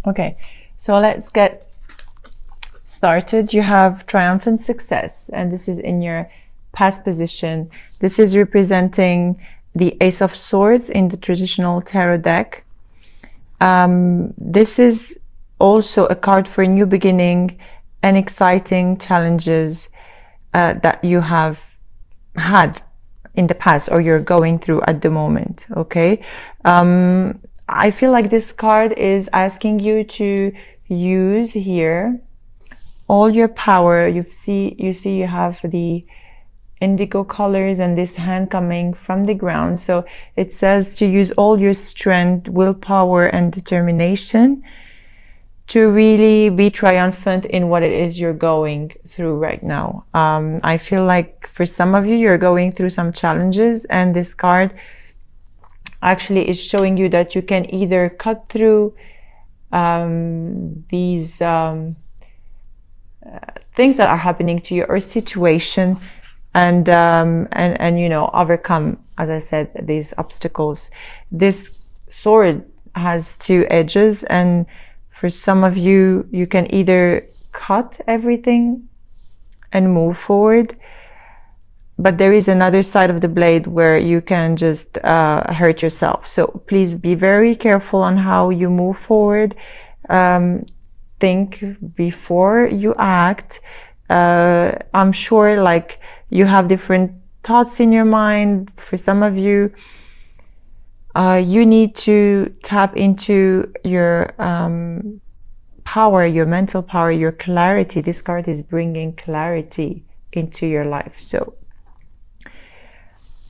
Okay, so let's get started. You have triumphant success, and this is in your past position. This is representing the Ace of Swords in the traditional tarot deck. This is also a card for a new beginning and exciting challenges that you have had in the past or you're going through at the moment. Okay, I feel like this card is asking you to use here all your power. You see you have the indigo colors and this hand coming from the ground. So it says to use all your strength, willpower, and determination to really be triumphant in what it is you're going through right now. I feel like for some of you, you're going through some challenges, and this card actually is showing you that you can either cut through these things that are happening to you or situation, and you know, overcome, as I said, these obstacles. This sword has two edges, and for some of you, you can either cut everything and move forward, but there is another side of the blade where you can just hurt yourself. So please be very careful on how you move forward. Think before you act. I'm sure like you have different thoughts in your mind. For some of you, you need to tap into your power, your mental power, your clarity. This card is bringing clarity into your life. So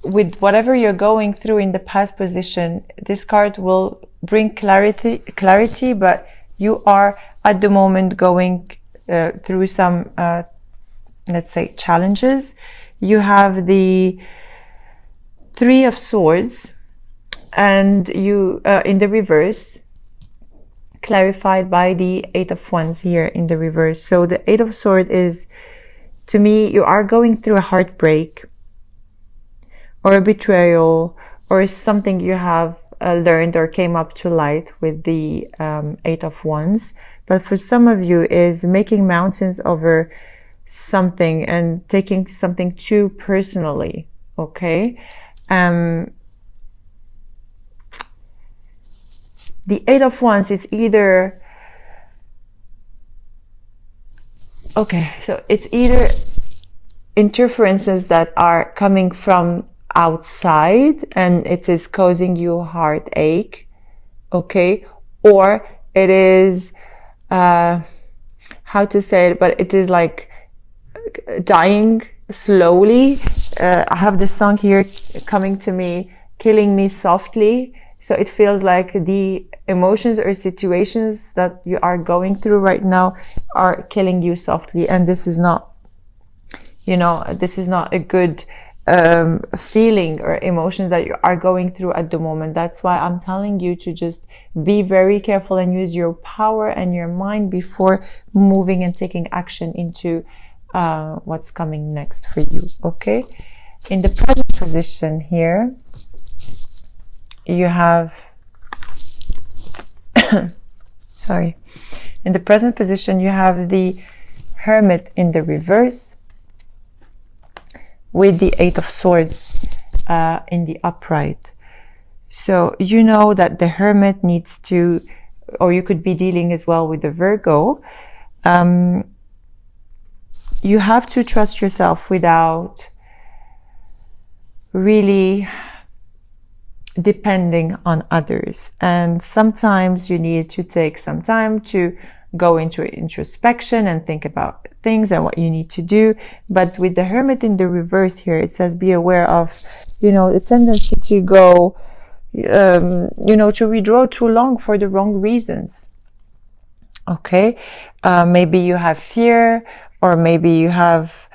with whatever you're going through in the past position, this card will bring clarity, but you are at the moment going through some, let's say, challenges. You have the Three of Swords, and you in the reverse, clarified by the Eight of Wands here in the reverse. So the Eight of Swords is, to me, you are going through a heartbreak or a betrayal or something you have learned or came up to light with the Eight of Wands. But for some of you is making mountains over something and taking something too personally. Okay. The Eight of Wands is either, okay, so it's either interferences that are coming from outside and it is causing you heartache, okay, or it is, how to say it, but it is like dying slowly. I have this song here coming to me, Killing Me Softly. So it feels like the emotions or situations that you are going through right now are killing you softly. And this is not, you know, this is not a good feeling or emotion that you are going through at the moment. That's why I'm telling you to just be very careful and use your power and your mind before moving and taking action into what's coming next for you. Okay. In the present position here, you have, sorry, in the present position, you have the Hermit in the reverse with the Eight of Swords in the upright. So you know that the Hermit needs to, or you could be dealing as well with the Virgo. You have to trust yourself without really depending on others. And sometimes you need to take some time to go into introspection and think about things and what you need to do. But with the Hermit in the reverse here, it says be aware of, you know, the tendency to go, you know, to withdraw too long for the wrong reasons. Okay. Maybe you have fear, or maybe you have,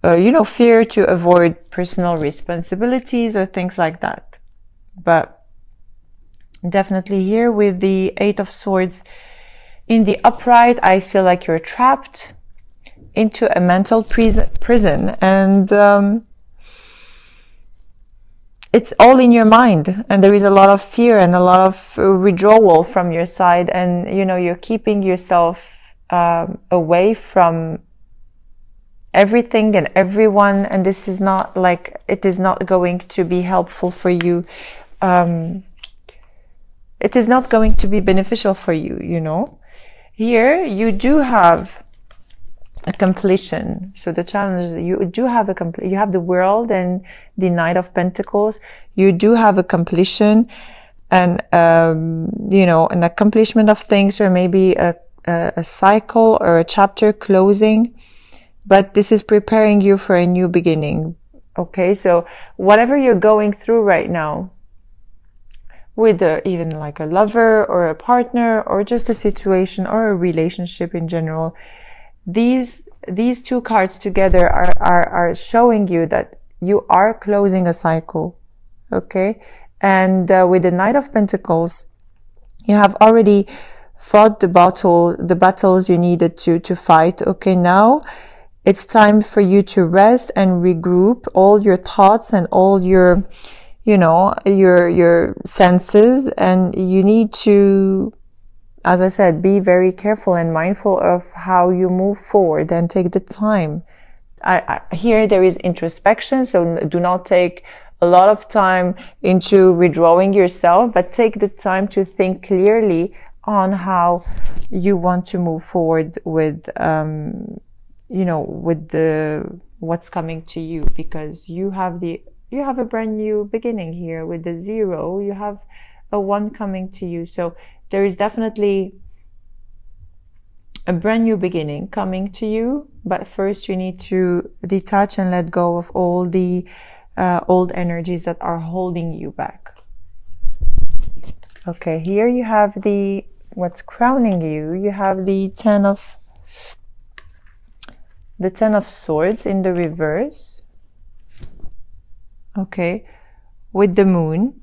you know, fear to avoid personal responsibilities or things like that. But definitely here with the Eight of Swords in the upright, I feel like you're trapped into a mental prison. And it's all in your mind, and there is a lot of fear and a lot of withdrawal from your side, and you know, you're keeping yourself away from everything and everyone, and this is not like, it is not going to be helpful for you. It is not going to be beneficial for you, you know. Here you do have a completion. So the challenge is you do have you have the World and the Knight of Pentacles. You do have a completion and you know, an accomplishment of things, or maybe a cycle or a chapter closing. But this is preparing you for a new beginning. Okay, so whatever you're going through right now, with even like a lover or a partner or just a situation or a relationship in general, these two cards together are showing you that you are closing a cycle. Okay, and with the Knight of Pentacles, you have already fought the battles you needed to fight. Okay, now it's time for you to rest and regroup all your thoughts and all your, you know, your senses, and you need to, as I said, be very careful and mindful of how you move forward and take the time. Here there is introspection, so do not take a lot of time into withdrawing yourself, but take the time to think clearly on how you want to move forward with, you know, with what's coming to you, because you have a brand new beginning here. With the 0, you have a 1 coming to you. So there is definitely a brand new beginning coming to you. But first you need to detach and let go of all the old energies that are holding you back. Okay, here you have what's crowning you. You have the Ten of Swords in the reverse. Okay, with the Moon.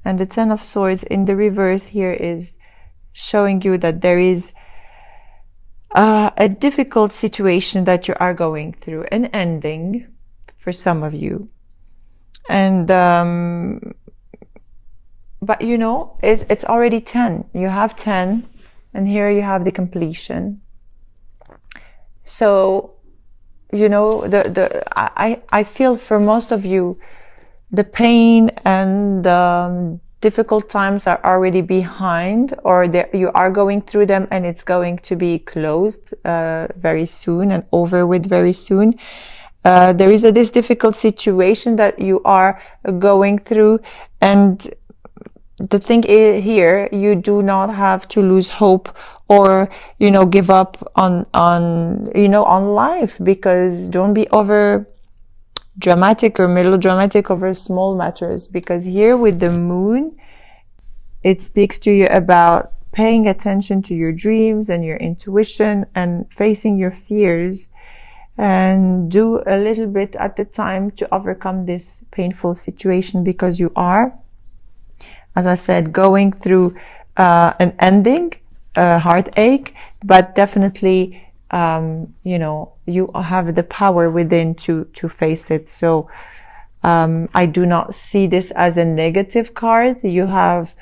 And the Ten of Swords in the reverse here is showing you that there is a difficult situation that you are going through, an ending for some of you. And but you know, it's already 10. You have 10, and here you have the completion. So, you know, I feel for most of you, the pain and difficult times are already behind, or you are going through them, and it's going to be closed very soon and over with very soon. There is this difficult situation that you are going through, and the thing is here, you do not have to lose hope or, you know, give up on life, because don't be over dramatic or melodramatic over small matters, because here with the Moon, it speaks to you about paying attention to your dreams and your intuition and facing your fears, and do a little bit at a time to overcome this painful situation, because you are, as I said, going through an ending, a heartache, but definitely, you know, you have the power within to face it. So I do not see this as a negative card. You have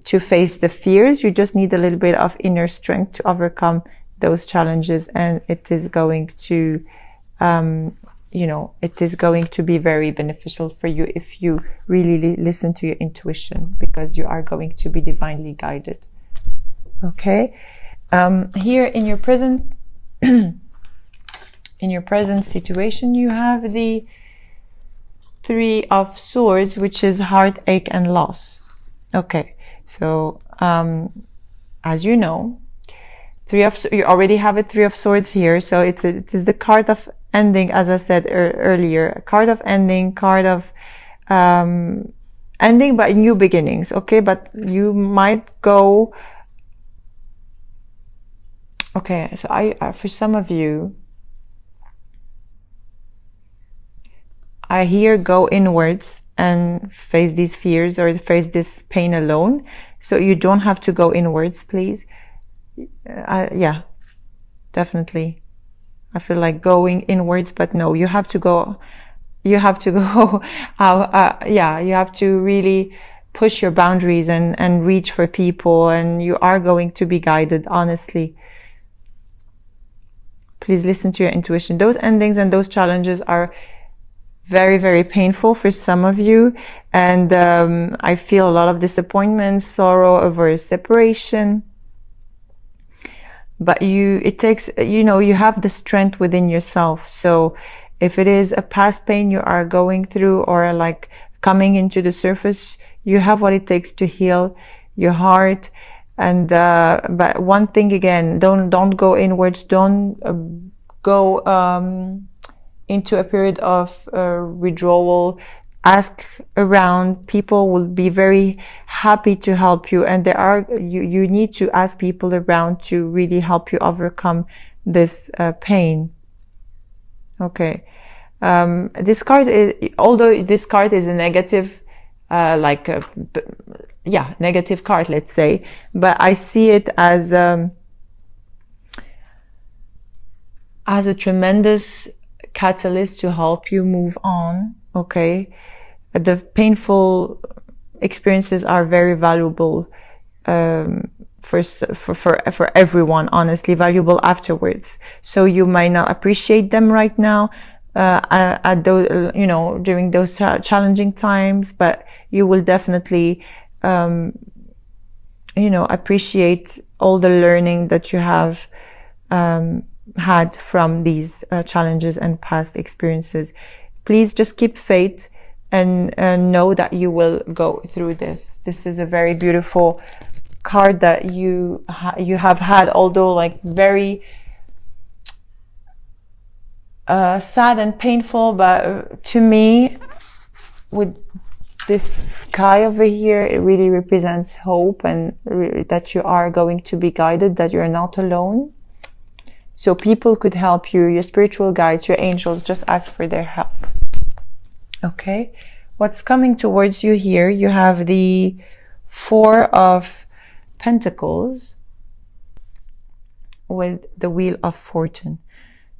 to face the fears. You just need a little bit of inner strength to overcome those challenges, and it is going to, you know, it is going to be very beneficial for you if you really listen to your intuition, because you are going to be divinely guided. Okay, here in your present situation, you have the 3 of Swords, which is heartache and loss. Okay, so as you know, you already have a 3 of Swords here, so it is the card of ending, as I said earlier, a card of ending, card of ending but new beginnings. Okay, but you might go, okay, so I for some of you, I hear go inwards and face these fears or face this pain alone. So you don't have to go inwards, please. Yeah, definitely. I feel like going inwards, but no, you have to go you have to go yeah, you have to really push your boundaries and reach for people, and you are going to be guided, honestly. Please listen to your intuition. Those endings and those challenges are very, very painful for some of you, and I feel a lot of disappointment, sorrow over a separation. But it takes, you have the strength within yourself. So if it is a past pain you are going through, or like coming into the surface, you have what it takes to heal your heart. And but one thing again, don't go inwards, don't go into a period of withdrawal. Ask around. People will be very happy to help you, and you need to ask people around to really help you overcome this pain. Okay. This card is, although this card is a negative, negative card, let's say, but I see it as a tremendous catalyst to help you move on. Okay. The painful experiences are very valuable for everyone, honestly, valuable afterwards. So you might not appreciate them right now at those, during those challenging times, but you will definitely appreciate all the learning that you have had from these challenges and past experiences. Please just keep faith and know that you will go through this. This is a very beautiful card that you have had, although like very sad and painful, but to me, with this sky over here, it really represents hope, and that you are going to be guided, that you're not alone. So people could help you, your spiritual guides, your angels. Just ask for their help. Okay, what's coming towards you here? You have the Four of Pentacles with the Wheel of Fortune.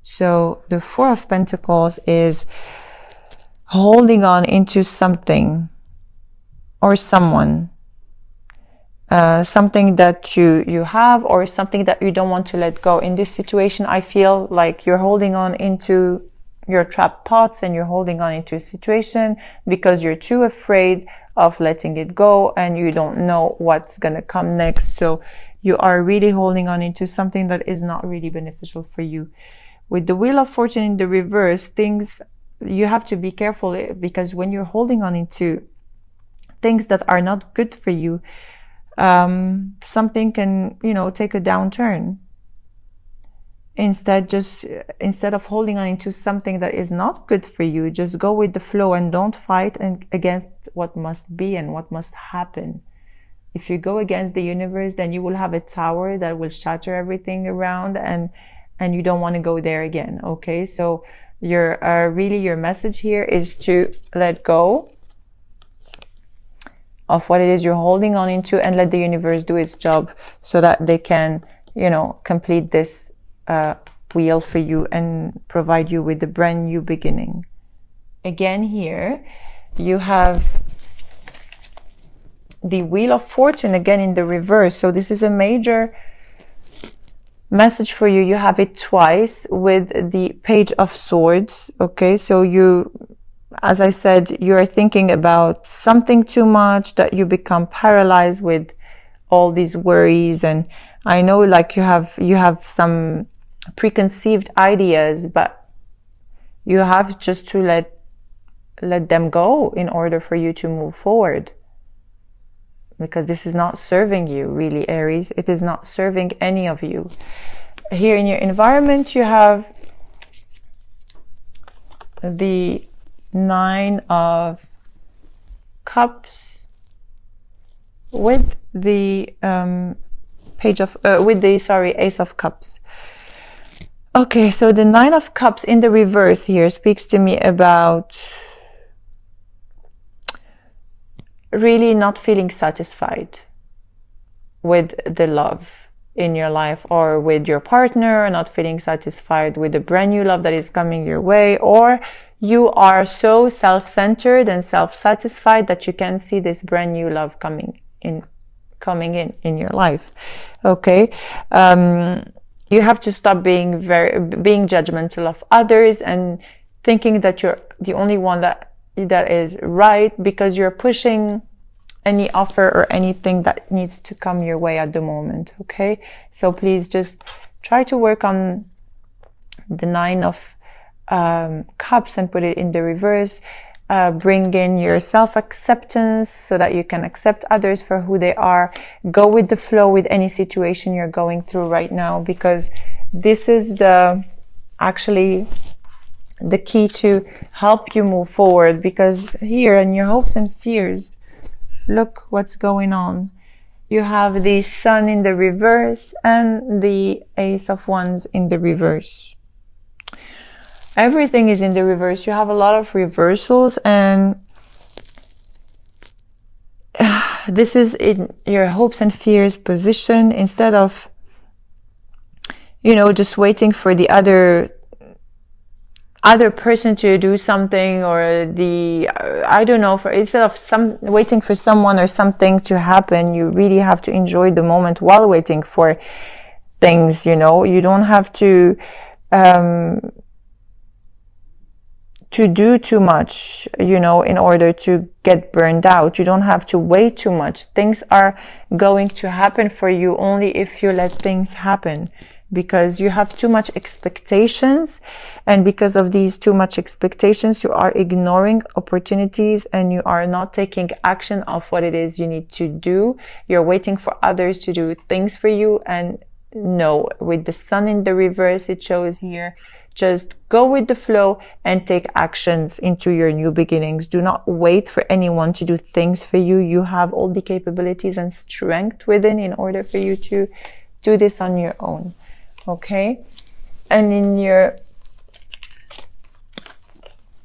So the Four of Pentacles is holding on into something or someone, something that you have, or something that you don't want to let go. In this situation, I feel like you're holding on into your trapped thoughts, and you're holding on into a situation because you're too afraid of letting it go, and you don't know what's gonna come next. So you are really holding on into something that is not really beneficial for you. With the Wheel of Fortune in the reverse, you have to be careful, because when you're holding on into things that are not good for you, something can, take a downturn. Instead of holding on into something that is not good for you, just go with the flow and don't fight against what must be and what must happen. If you go against the universe, then you will have a tower that will shatter everything around, and you don't want to go there again. Okay, so your message here is to let go of what it is you're holding on into, and let the universe do its job, so that they can, complete this wheel for you and provide you with a brand new beginning. Again, here you have the Wheel of Fortune again in the reverse. So this is a major message for you. You have it twice with the Page of Swords. Okay, so as I said, you're thinking about something too much, that you become paralyzed with all these worries. And I know, like, you have some preconceived ideas, but you have just to let them go in order for you to move forward, because this is not serving you, really, Aries. It is not serving any of you. Here in your environment, you have the Nine of Cups with the Ace of Cups. Okay, so the Nine of Cups in the reverse here speaks to me about really not feeling satisfied with the love in your life, or with your partner, not feeling satisfied with the brand new love that is coming your way, or you are so self-centered and self-satisfied that you can see this brand new love coming in your life. Okay. You have to stop being judgmental of others and thinking that you're the only one that is right, because you're pushing any offer or anything that needs to come your way at the moment. Okay, so please just try to work on the 9 of Cups and put it in the reverse. Bring in your self-acceptance so that you can accept others for who they are. Go with the flow with any situation you're going through right now, because this is actually the key to help you move forward. Because here in your hopes and fears, look what's going on. You have the Sun in the reverse and the Ace of Wands in the reverse. Everything is in the reverse. You have a lot of reversals, and this is in your hopes and fears position. Instead of, just waiting for the other person to do something, or instead of waiting for someone or something to happen, you really have to enjoy the moment while waiting for things. You don't have to do too much, in order to get burned out. You don't have to wait too much. Things are going to happen for you only if you let things happen, because you have too much expectations, and because of these too much expectations, you are ignoring opportunities and you are not taking action of what it is you need to do. You're waiting for others to do things for you, and no, with the Sun in the reverse, it shows here, just go with the flow and take actions into your new beginnings. Do not wait for anyone to do things for you. You have all the capabilities and strength within in order for you to do this on your own. Okay? And in your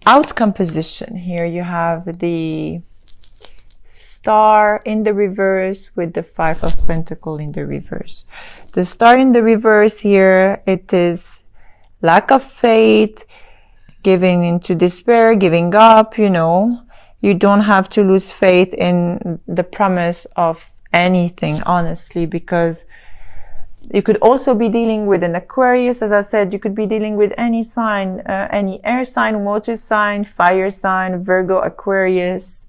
outcome position here, you have the Star in the reverse with the 5 of Pentacles in the reverse. The Star in the reverse here, it is lack of faith, giving into despair, giving up. You don't have to lose faith in the promise of anything, honestly, because you could also be dealing with an Aquarius. As I said, you could be dealing with any sign, any air sign, water sign, fire sign, Virgo, Aquarius.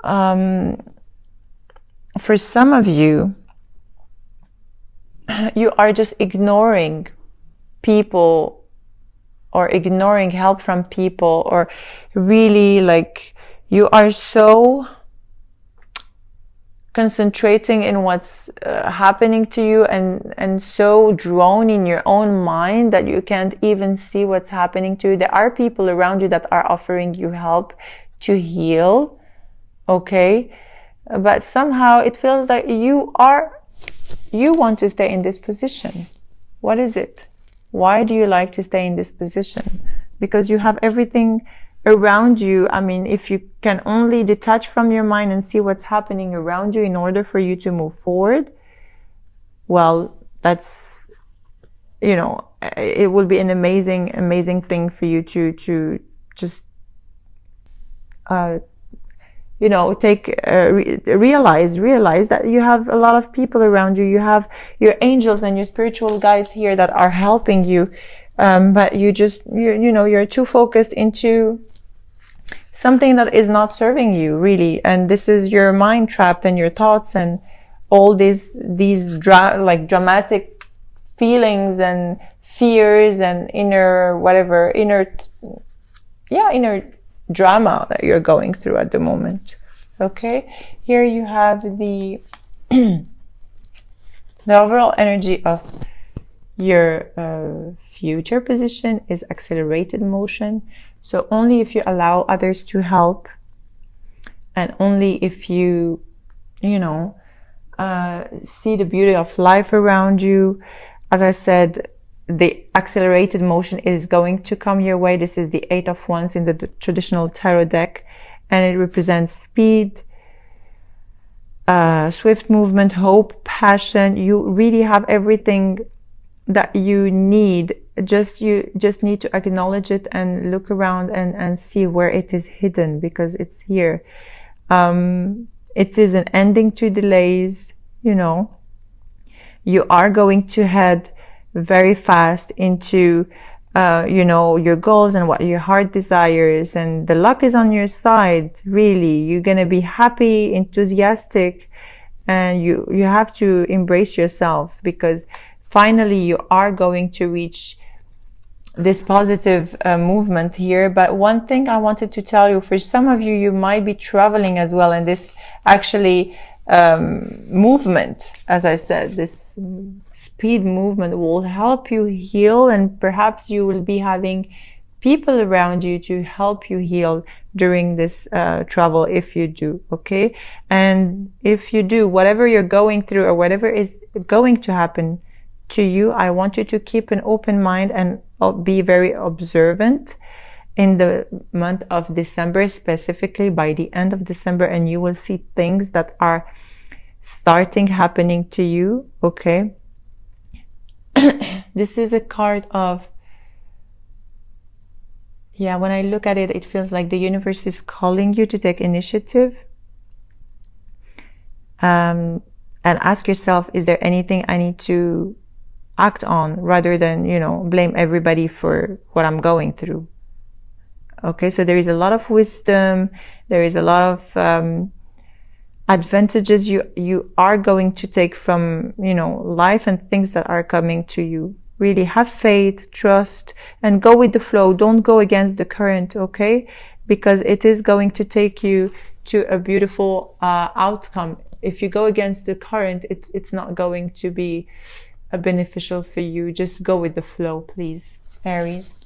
For some of you, you are just ignoring people or ignoring help from people, or really you are so concentrating in what's happening to you and so drawn in your own mind that you can't even see what's happening to you. There are people around you that are offering you help to heal, okay? But somehow it feels like you want to stay in this position. What is it? Why do you like to stay in this position? Because you have everything around you. I mean, if you can only detach from your mind and see what's happening around you in order for you to move forward, well, that's, it will be an amazing thing for you to just, realize that you have a lot of people around you. You have your angels and your spiritual guides here that are helping you. But you're too focused into something that is not serving you, really. And this is your mind trapped and your thoughts and all these dramatic feelings and fears and inner drama that you're going through at the moment. Okay, here you have the the overall energy of your future position is accelerated motion. So only if you allow others to help, and only if you see the beauty of life around you. As I said, the accelerated motion is going to come your way. This is the 8 of Wands in the traditional tarot deck, and it represents speed, swift movement, hope, passion. You really have everything that you need. You just need to acknowledge it and look around and see where it is hidden, because it's here. It is an ending to delays, you know. You are going to head very fast into you know, your goals and what your heart desires, and the luck is on your side. Really, you're gonna be happy, enthusiastic, and you have to embrace yourself, because finally you are going to reach this positive movement here. But one thing I wanted to tell you, for some of you, you might be traveling as well, and this actually movement, as I said, this speed movement will help you heal, and perhaps you will be having people around you to help you heal during this travel, if you do. Okay, and if you do, whatever you're going through or whatever is going to happen to you, I want you to keep an open mind and be very observant in the month of December, specifically by the end of December, and you will see things that are starting happening to you. Okay. This is a card of, yeah, when I look at it, it feels like the universe is calling you to take initiative. And ask yourself, is there anything I need to act on, rather than, you know, blame everybody for what I'm going through. Okay, so there is a lot of wisdom, there is a lot of advantages you are going to take from, you know, life and things that are coming to you. Really have faith, trust, and go with the flow. Don't go against the current, okay? Because it is going to take you to a beautiful outcome. If you go against the current, it's not going to be beneficial for you. Just go with the flow, please, Aries.